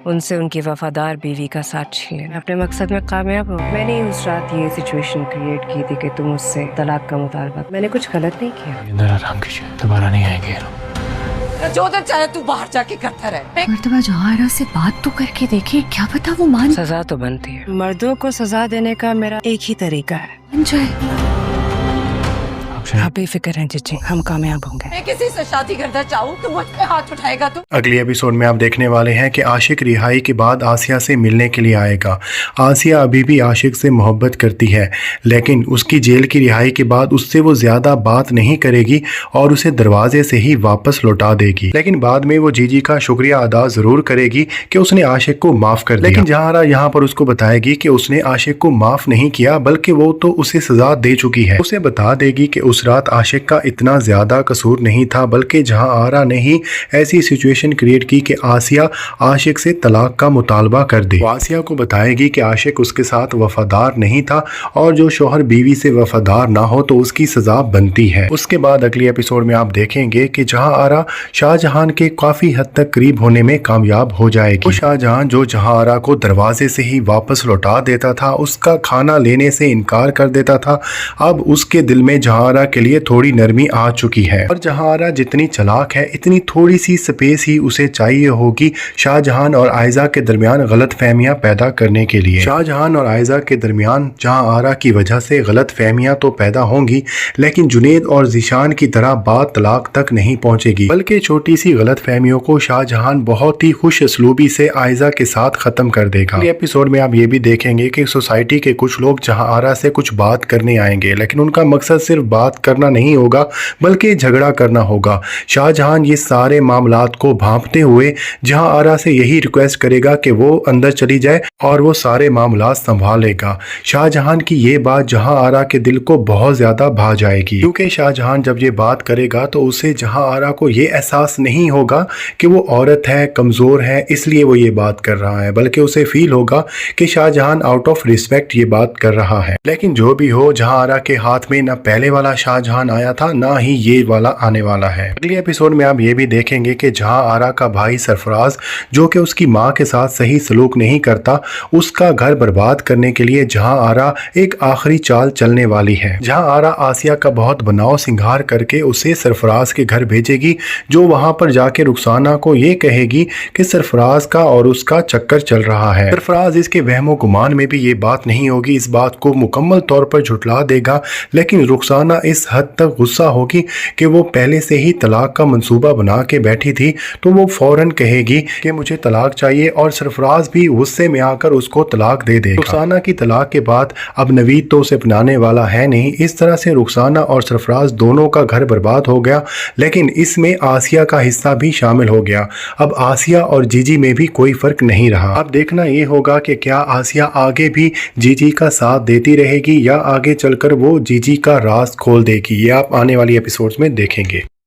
उनसे उनकी वफादार बीवी का साथ छीन लेना। अपने मकसद में कामयाब हो। मैंने उस रात ये सिचुएशन क्रिएट की थी कि तुम उससे तलाक का मुतालबा। मैंने कुछ गलत नहीं किया। अंदर आराम कीजिए, दोबारा नहीं आएंगे। जो दिन चाहे तू बाहर जाके करता रहे। मर्तबा जहारा से बात तो करके देखिए, क्या पता वो मान सजा तो बनती है। मर्दों को सजा देने का मेरा एक ही तरीका है, जाए। आप बेफिक्र हैं जीजी, हम कामयाब होंगे। मैं किसी से शादी करना चाहूँ तो मुझ पे हाथ उठाएगा तू। अगली एपिसोड में आप देखने वाले हैं कि आशिक रिहाई के बाद आसिया से मिलने के लिए आएगा। आसिया अभी भी आशिक से मोहब्बत करती है, लेकिन उसकी जेल की रिहाई के बाद उससे वो ज़्यादा बात नहीं करेगी और उसे दरवाजे से ही वापस लौटा देगी। लेकिन बाद में वो जीजी का शुक्रिया अदा ज़रूर करेगी कि उसने आशिक को माफ़ कर दिया। लेकिन जहारा यहाँ पर उसको बताएगी कि उसने आशिक को माफ़ नहीं किया, बल्कि वो तो उसे सज़ा दे चुकी है। उसे बता देगी कि उस रात आशिक का इतना ज़्यादा कसूर नहीं था, बल्कि जहां आरा ने ही ऐसी सिचुएशन क्रिएट की कि आसिया आशिक से तलाक का मुतालबा कर दे। आसिया को बताएगी कि आशिक उसके साथ वफादार नहीं था और जो शोहर बीवी से वफादार ना हो तो उसकी सज़ा बनती है। उसके बाद अगली एपिसोड में आप देखेंगे कि जहां आरा शाहजहां के काफ़ी हद तक करीब होने में कामयाब हो जाएगी। वो शाहजहां जो जहां आरा को दरवाजे से ही वापस लौटा देता था, उसका खाना लेने से इनकार कर देता था, अब उसके दिल में जहां आरा के लिए थोड़ी नरमी आ चुकी है। और जहारा जितनी चालाक है, इतनी थोड़ी सी स्पेस ही उसे चाहिए होगी शाहजहां और आयजा के दरमियान गलत फहमियाँ पैदा करने के लिए। शाहजहां और आयजा के दरमियान जहां की वजह से गलत फहमियाँ तो पैदा होंगी, लेकिन जुनेद और जीशान की तरह बात तलाक तक नहीं पहुंचेगी, बल्कि छोटी सी गलत फहमियों को शाहजहां बहुत ही खुश असलूबी से आयजा के साथ खत्म कर देगा। एपिसोड में आप ये भी देखेंगे कि सोसाइटी के कुछ लोग जहां से कुछ बात करने आएंगे, लेकिन उनका मकसद सिर्फ बात करना नहीं होगा, बल्कि झगड़ा करना होगा। शाहजहां ये सारे मामलात को भांपते हुए जहां आरा से यही रिक्वेस्ट करेगा कि वो अंदर चली जाए और वो सारे मामलात संभालेगा। शाहजहां की ये बात जहां आरा के दिल को बहुत ज्यादा भा जाएगी, क्योंकि शाहजहां जब ये बात करेगा तो उसे जहां आरा को ये एहसास नहीं होगा कि वो औरत है, कमजोर है, इसलिए वो ये बात कर रहा है, बल्कि उसे फील होगा कि शाहजहां आउट ऑफ रिस्पेक्ट ये बात कर रहा है। लेकिन जो भी हो, जहां आरा के हाथ में न पहले वाला शाहजहां आया था, ना ही ये वाला आने वाला है। अगले एपिसोड में आप ये भी देखेंगे कि जहां आरा का भाई सरफराज, जो कि उसकी मां के साथ सही सलूक नहीं करता, उसका घर बर्बाद करने के लिए जहां आरा एक आखिरी चाल चलने वाली है। जहां आरा आसिया का बहुत बनाव सिंगार करके उसे सरफराज के घर भेजेगी, जो वहां पर जाके रुखसाना को ये कहेगी कि सरफराज का और उसका चक्कर चल रहा है। सरफराज इसके वहमो गुमान में भी ये बात नहीं होगी, इस बात को मुकम्मल तौर पर झुटला देगा, लेकिन रुखसाना इस हद तक गुस्सा होगी कि वो पहले से ही तलाक का मंसूबा बना के बैठी थी, तो वो फौरन कहेगी कि मुझे तलाक चाहिए और सरफराज भी गुस्से में आकर उसको तलाक दे देगा। रुखसाना की तलाक के बाद अब नवीद तो उसे अपनाने वाला है नहीं। इस तरह से रुखसाना और सरफराज दोनों का घर बर्बाद हो गया, लेकिन इसमें आसिया का हिस्सा भी शामिल हो गया। अब आसिया और जीजी में भी कोई फर्क नहीं रहा। अब देखना ये होगा कि क्या आसिया आगे भी जीजी का साथ देती रहेगी या आगे चलकर वो जीजी का राज खोल देगी। ये आप आने वाली एपिसोड्स में देखेंगे।